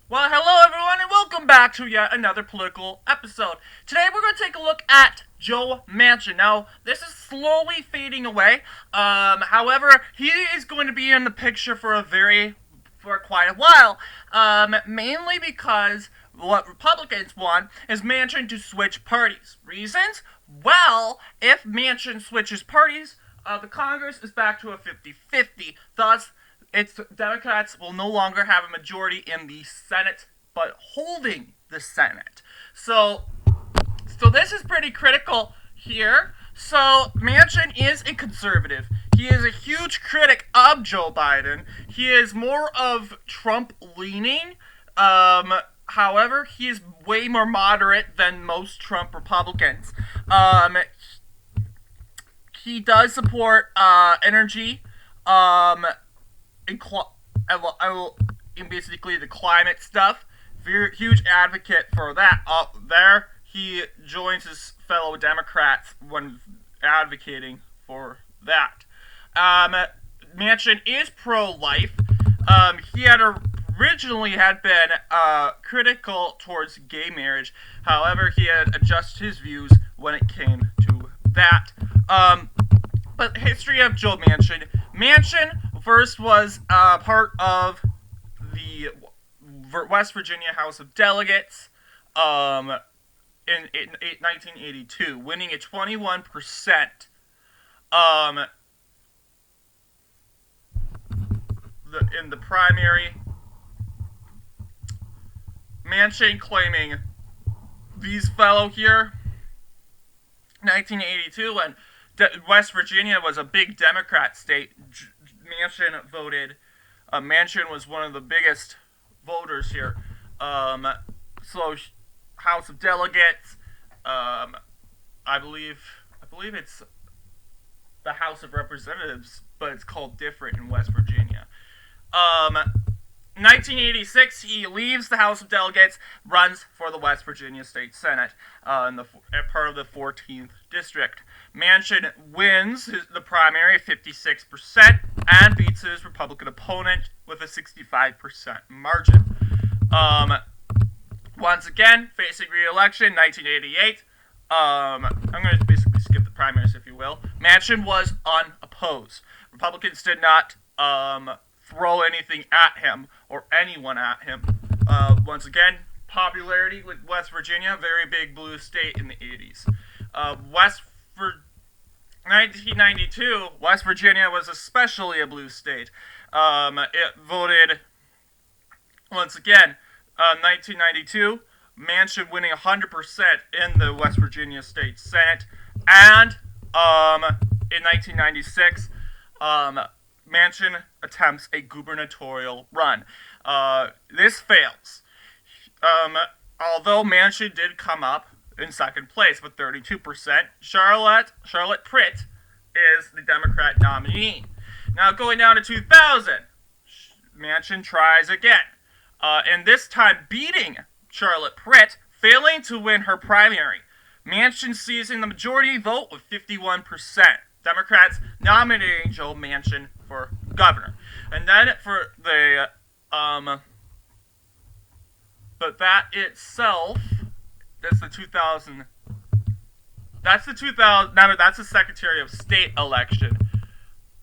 Well, hello everyone, and welcome back to yet another political episode. Today we're going to take a look at Joe Manchin. Now, this is slowly fading away. However, he is going to be in the picture for quite a while. Mainly because what Republicans want is Manchin to switch parties. Reasons? Well, if Manchin switches parties, the Congress is back to a 50-50. Thus, it's Democrats will no longer have a majority in the Senate, but holding the Senate. So this is pretty critical here. So Manchin is a conservative. He is a huge critic of Joe Biden. He is more of Trump leaning. However, he is way more moderate than most Trump Republicans. He does support energy. In, in basically the climate stuff. Huge advocate for that. There, he joins his fellow Democrats when advocating for that. Manchin is pro-life. He had originally had been critical towards gay marriage. However, he had adjusted his views when it came to that. But history of Joe Manchin. Manchin first was part of the West Virginia House of Delegates in 1982, winning a 21% in the primary. Manchin claiming these fellow here, 1982, when West Virginia was a big Democrat state. Manchin was one of the biggest voters here. So House of Delegates, I believe it's the House of Representatives, but it's called different in West Virginia. 1986, he leaves the House of Delegates, runs for the West Virginia State Senate, in the part of the 14th district. Manchin wins the primary 56% and beats his Republican opponent with a 65% margin. Once again, facing re-election, 1988. I'm going to basically skip the primaries, if you will. Manchin was unopposed. Republicans did not throw anything at him or anyone at him. Once again, popularity with West Virginia, very big blue state in the 80s. 1992, West Virginia was especially a blue state. It voted, once again, 1992, Manchin winning 100% in the West Virginia State Senate, and in 1996, Manchin attempts a gubernatorial run. This fails. Although Manchin did come up in second place with 32%, Charlotte Pritt is the Democrat nominee. Now going down to 2000, Manchin tries again, and this time beating Charlotte Pritt, failing to win her primary. Manchin seizing the majority vote with 51%. Democrats nominating Joe Manchin for governor. And then for the, but that itself, that's the 2000, that's the Secretary of State election.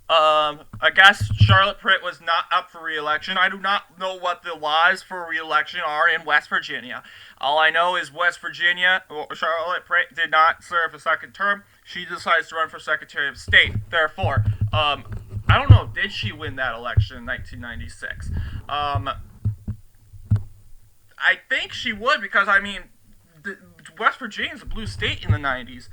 I guess Charlotte Pritt was not up for re-election. I do not know what the laws for re-election are in West Virginia. All I know is Charlotte Pritt did not serve a second term. She decides to run for Secretary of State. Therefore, I don't know, did she win that election in 1996? I think she would because, West Virginia is a blue state in the 90s.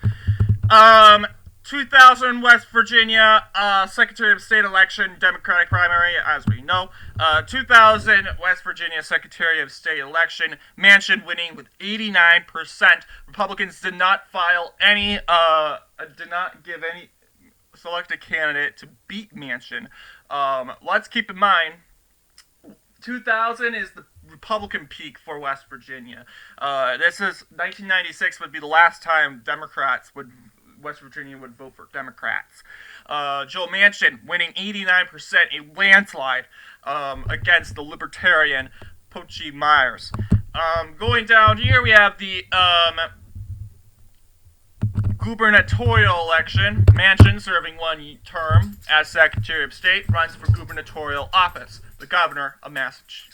2000 West Virginia Secretary of State election, Democratic primary, as we know. 2000 West Virginia Secretary of State election, Manchin winning with 89%. Republicans did not select a candidate to beat Manchin. Let's keep in mind, 2000 is the Republican peak for West Virginia. 1996 would be the last time West Virginia would vote for Democrats. Joe Manchin winning 89%, a landslide against the Libertarian Pochi Myers. Going down here, we have the gubernatorial election. Manchin, serving one term as Secretary of State, runs for gubernatorial office, the governor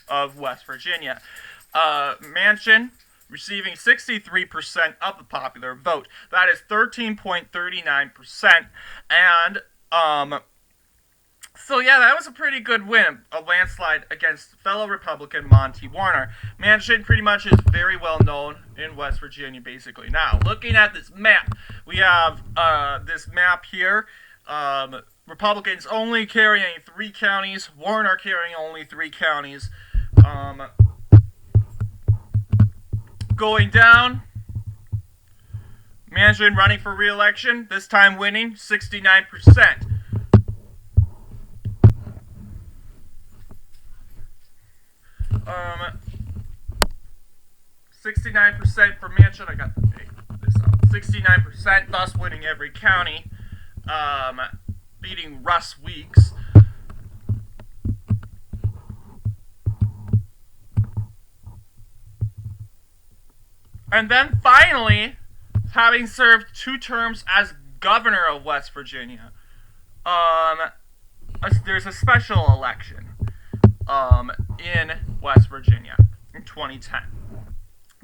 of West Virginia. Manchin receiving 63% of the popular vote. That is 13.39%. And, so yeah, that was a pretty good win, a landslide against fellow Republican Monty Warner. Manchin pretty much is very well known in West Virginia, basically. Now, looking at this map, we have this map here. Republicans only carrying 3 counties, Warner carrying only 3 counties. Going down, Manchin running for re-election, this time winning 69%. 69% for Manchin. I got this up. 69%, thus winning every county, beating Russ Weeks. And then finally, having served 2 terms as governor of West Virginia, there's a special election in West Virginia in 2010.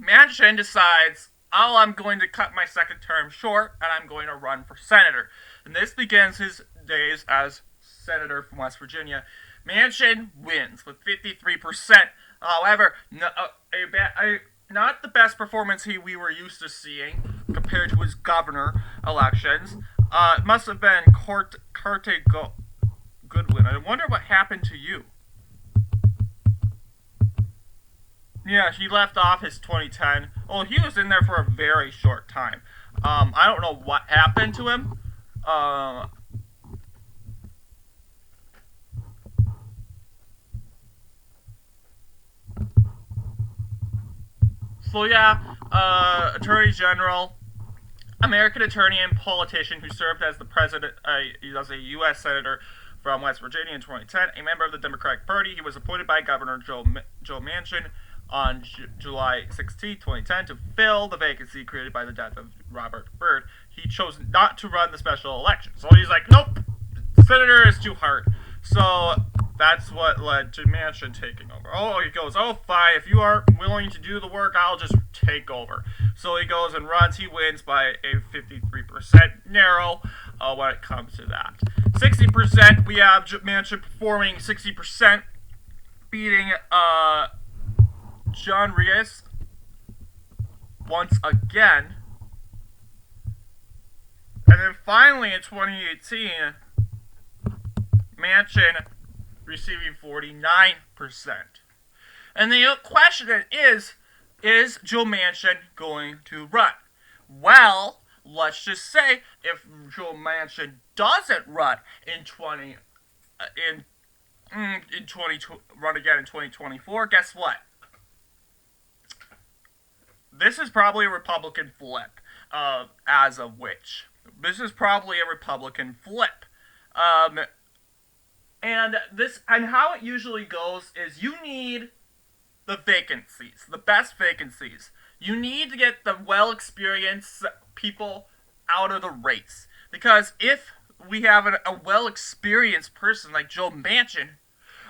Manchin decides, oh, I'm going to cut my second term short, and I'm going to run for senator. And this begins his days as senator from West Virginia. Manchin wins with 53%. However, not the best performance we were used to seeing compared to his governor elections. It must have been Goodwin. I wonder what happened to you. Yeah, he left office 2010. Oh, he was in there for a very short time. I don't know what happened to him. So yeah, Attorney General, American attorney and politician who served as the president, as a U.S. Senator from West Virginia in 2010, a member of the Democratic Party. He was appointed by Governor Joe Manchin on July 16, 2010, to fill the vacancy created by the death of Robert Byrd. He chose not to run the special election. So he's like, nope, senator is too hard. So that's what led to Manchin taking over. Oh, he goes, oh, fine, if you aren't willing to do the work, I'll just take over. So he goes and runs. He wins by a 53% narrow when it comes to that. 60%, we have Manchin performing 60%, beating John Reyes once again. And then finally in 2018, Manchin receiving 49%. And the question is Joe Manchin going to run? Well, let's just say if Joe Manchin doesn't run run again in 2024, guess what? This is probably a Republican flip, as of which. This is probably a Republican flip. And how it usually goes is you need the vacancies, the best vacancies. You need to get the well-experienced people out of the race. Because if we have a well-experienced person like Joe Manchin,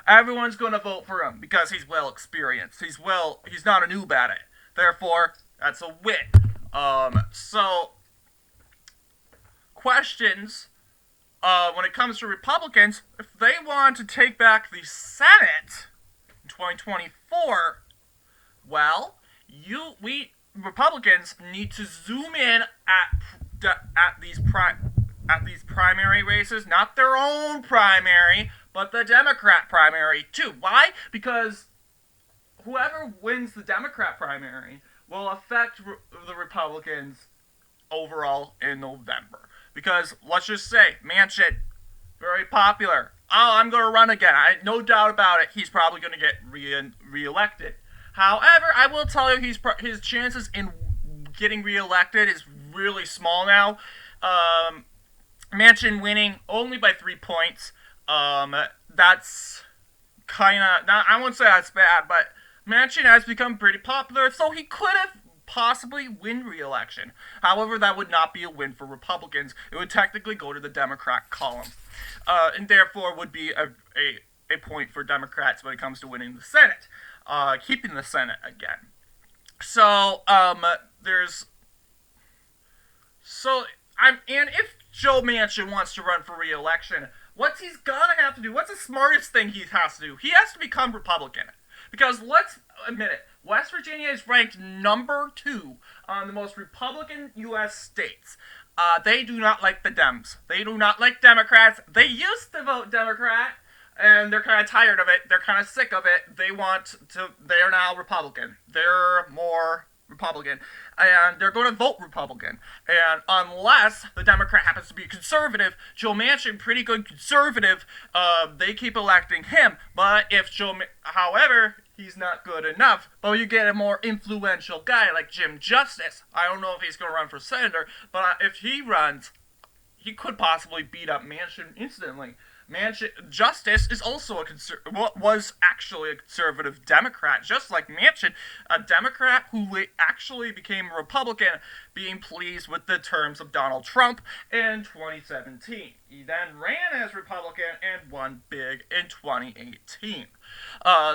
everyone's going to vote for him because he's well-experienced. He's not a noob at it. Therefore, that's a win. So, questions, when it comes to Republicans, if they want to take back the Senate in 2024, well, we Republicans need to zoom in at these primary races, not their own primary, but the Democrat primary too. Why? Because whoever wins the Democrat primary will affect the Republicans overall in November. Because, let's just say, Manchin, very popular. Oh, I'm going to run again. No doubt about it. He's probably going to get re-elected. However, I will tell you his chances in getting re-elected is really small now. Manchin winning only by 3 points. That's kind of, I won't say that's bad, but Manchin has become pretty popular, so he could have possibly win re-election. However, that would not be a win for Republicans. It would technically go to the Democrat column, and therefore would be a point for Democrats when it comes to winning the Senate, keeping the Senate again. So there's so and if Joe Manchin wants to run for re-election, what's he's gonna have to do? What's the smartest thing he has to do? He has to become Republican. Because let's admit it, West Virginia is ranked number 2 on the most Republican U.S. states. They do not like the Dems. They do not like Democrats. They used to vote Democrat, and they're kind of tired of it. They're kind of sick of it. They are now Republican. They're more Republican, and they're going to vote Republican. And unless the Democrat happens to be conservative, Joe Manchin, pretty good conservative, they keep electing him. But if however, he's not good enough. But you get a more influential guy like Jim Justice. I don't know if he's going to run for senator, but if he runs, he could possibly beat up Manchin instantly. Justice is also was actually a conservative Democrat, just like Manchin, a Democrat who actually became a Republican, being pleased with the terms of Donald Trump in 2017. He then ran as Republican and won big in 2018.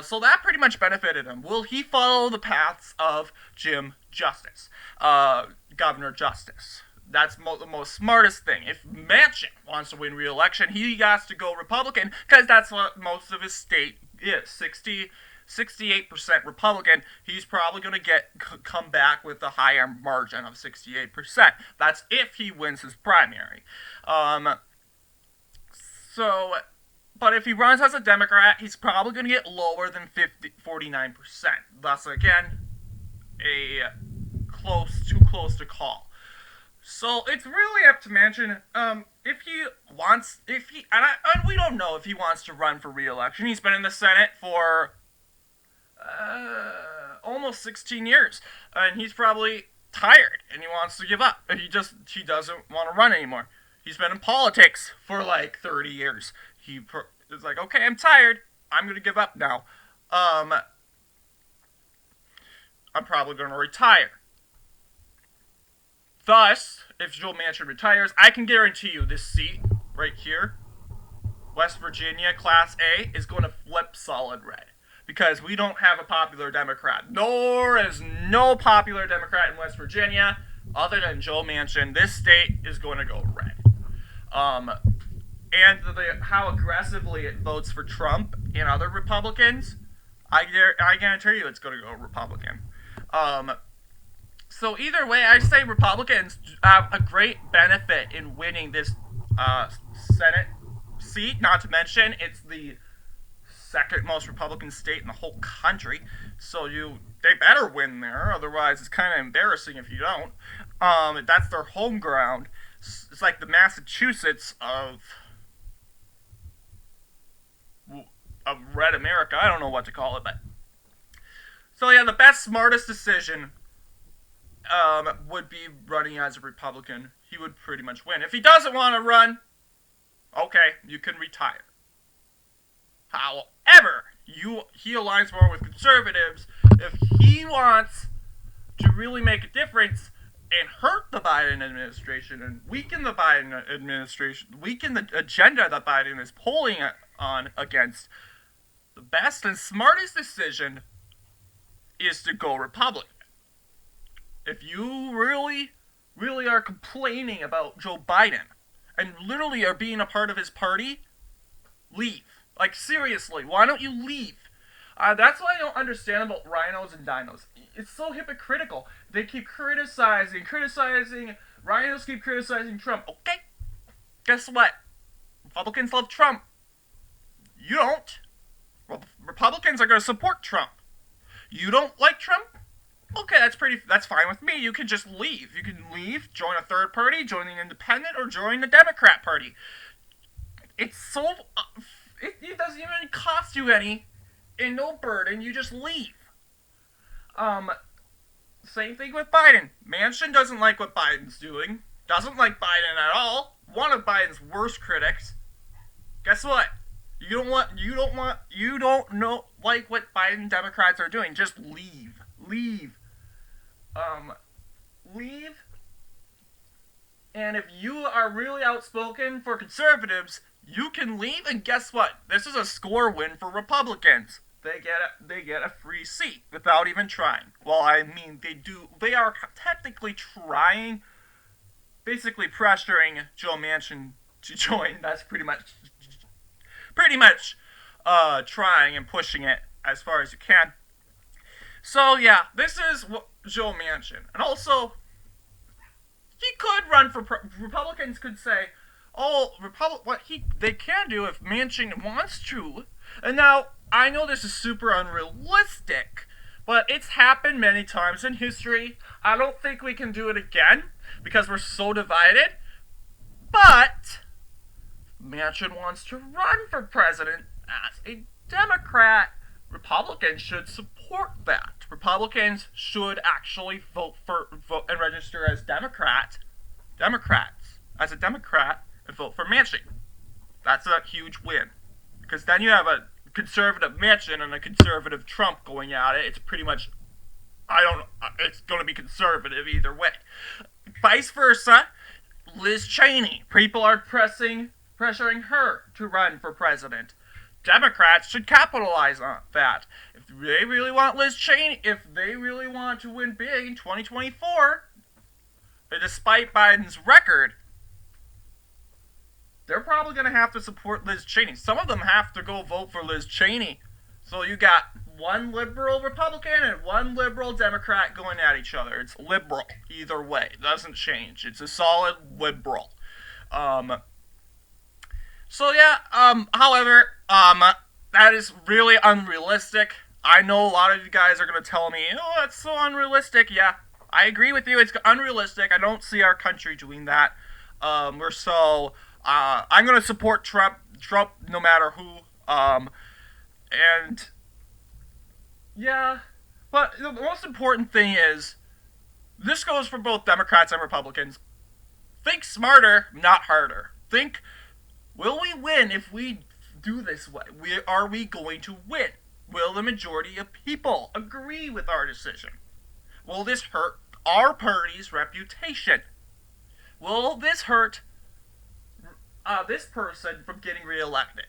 So that pretty much benefited him. Will he follow the paths of Jim Justice, Governor Justice? That's the most smartest thing. If Manchin wants to win re-election, he has to go Republican, because that's what most of his state is. 68% Republican. He's probably going to come back with a higher margin of 68%. That's if he wins his primary. But if he runs as a Democrat, he's probably going to get lower than 49%. Thus, again, too close to call. So it's really up to Manchin. If he wants, and we don't know if he wants to run for re-election. He's been in the Senate for almost 16 years, and he's probably tired, and he wants to give up. He doesn't want to run anymore. He's been in politics for like 30 years. He is like, okay, I'm tired. I'm gonna give up now. I'm probably gonna retire. Thus, if Joe Manchin retires, I can guarantee you this seat right here, West Virginia Class A, is going to flip solid red. Because we don't have a popular Democrat. Nor is no popular Democrat in West Virginia other than Joe Manchin. This state is going to go red. And how aggressively it votes for Trump and other Republicans, I guarantee you it's going to go Republican. So either way, I say Republicans have a great benefit in winning this Senate seat. Not to mention, it's the second most Republican state in the whole country. So they better win there. Otherwise, it's kind of embarrassing if you don't. That's their home ground. It's like the Massachusetts of Red America. I don't know what to call it, but so yeah, the best, smartest decision would be running as a Republican. He would pretty much win. If he doesn't want to run, okay, you can retire. However, he aligns more with conservatives. If he wants to really make a difference and hurt the Biden administration and weaken the Biden administration, weaken the agenda that Biden is polling on against, the best and smartest decision is to go Republican. If you really, really are complaining about Joe Biden and literally are being a part of his party, leave. Like, seriously, why don't you leave? That's what I don't understand about rhinos and dinos. It's so hypocritical. They keep criticizing. Rhinos keep criticizing Trump. Okay, guess what? Republicans love Trump. You don't. Well, Republicans are going to support Trump. You don't like Trump? Okay, that's fine with me. You can just leave. You can leave, join a third party, join the Independent, or join the Democrat Party. It's so... It doesn't even cost you any, and no burden. You just leave. Same thing with Biden. Manchin doesn't like what Biden's doing. Doesn't like Biden at all. One of Biden's worst critics. Guess what? You don't know like what Biden Democrats are doing. Just leave. Leave. Um, leave. And if you are really outspoken for conservatives, you can leave, and guess what? This is a score win for Republicans. They get a free seat without even trying. Well, I mean, they are technically trying, basically pressuring Joe Manchin to join. That's pretty much trying and pushing it as far as you can. So yeah, this is Joe Manchin, and also he could run for Republicans could say, "Oh, what they can do if Manchin wants to." And now I know this is super unrealistic, but it's happened many times in history. I don't think we can do it again because we're so divided. But Manchin wants to run for president as a Democrat. Republicans should support that. Republicans should actually vote and register as Democrats as a Democrat and vote for Manchin. That's a huge win because then you have a conservative Manchin and a conservative Trump going at it. It's pretty much it's going to be conservative either way. Vice versa, Liz Cheney. People are pressuring her to run for president. Democrats should capitalize on that. If they really want Liz Cheney, if they really want to win big in 2024, despite Biden's record, they're probably going to have to support Liz Cheney. Some of them have to go vote for Liz Cheney. So you got one liberal Republican and one liberal Democrat going at each other. It's liberal either way. It doesn't change. It's a solid liberal. So yeah, however, that is really unrealistic. I know a lot of you guys are going to tell me, oh, that's so unrealistic. Yeah, I agree with you. It's unrealistic. I don't see our country doing that. I'm going to support Trump no matter who. And yeah, but the most important thing is, this goes for both Democrats and Republicans. Think smarter, not harder. Think, will we win if we do this way? Are we going to win? Will the majority of people agree with our decision? Will this hurt our party's reputation? Will this hurt this person from getting reelected?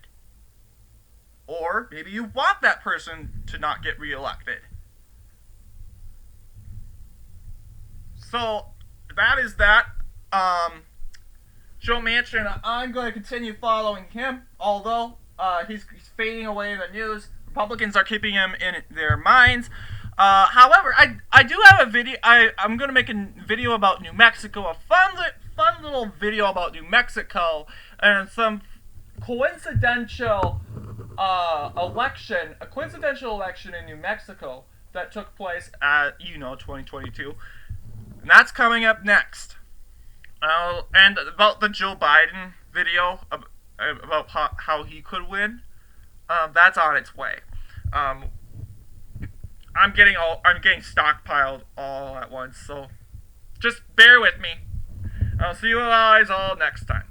Or maybe you want that person to not get reelected. So that is that. Joe Manchin, I'm going to continue following him, although he's fading away in the news. Republicans are keeping him in their minds. However, I do have a video. I'm going to make a video about New Mexico, a fun little video about New Mexico, and some coincidental election in New Mexico that took place at 2022, and that's coming up next. And about the Joe Biden video about how he could win, that's on its way. I'm getting stockpiled all at once, so just bear with me. I'll see you guys all next time.